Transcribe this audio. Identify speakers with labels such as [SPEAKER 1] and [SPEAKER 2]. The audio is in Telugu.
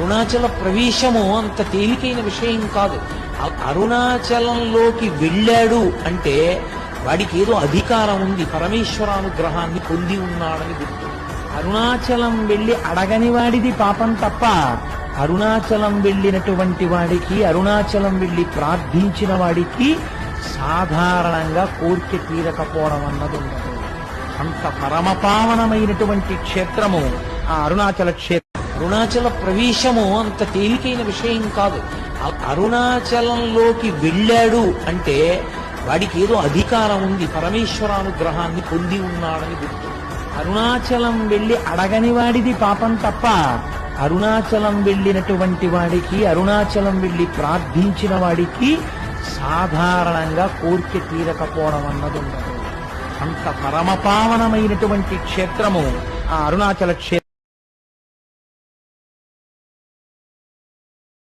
[SPEAKER 1] అరుణాచల ప్రవేశము అంత తేలికైన విషయం కాదు. అరుణాచలంలోకి వెళ్ళాడు అంటే వాడికి ఏదో అధికారం ఉంది, పరమేశ్వరానుగ్రహాన్ని పొంది ఉన్నాడని గుర్తు. అరుణాచలం వెళ్ళి అడగని వాడిది పాపం తప్ప, అరుణాచలం వెళ్ళినటువంటి వాడికి, అరుణాచలం వెళ్ళి ప్రార్థించిన వాడికి సాధారణంగా కోరిక తీరకపోవడం అన్నది ఉండదు. అంత పరమపావనమైనటువంటి క్షేత్రము ఆ అరుణాచల క్షేత్రం. అరుణాచల ప్రవేశము అంత తేలికైన విషయం కాదు. అరుణాచలంలోకి వెళ్ళాడు అంటే వాడికి ఏదో అధికారం ఉంది, పరమేశ్వరానుగ్రహాన్ని పొంది ఉన్నాడని గుర్తు. అరుణాచలం వెళ్ళి అడగని వాడిది పాపం తప్ప, అరుణాచలం వెళ్ళినటువంటి వాడికి, అరుణాచలం వెళ్ళి ప్రార్థించిన వాడికి సాధారణంగా కోరిక తీరకపోవడం అన్నది ఉండదు. అంత పరమపావనమైనటువంటి క్షేత్రము ఆ అరుణాచల క్షేత్రం.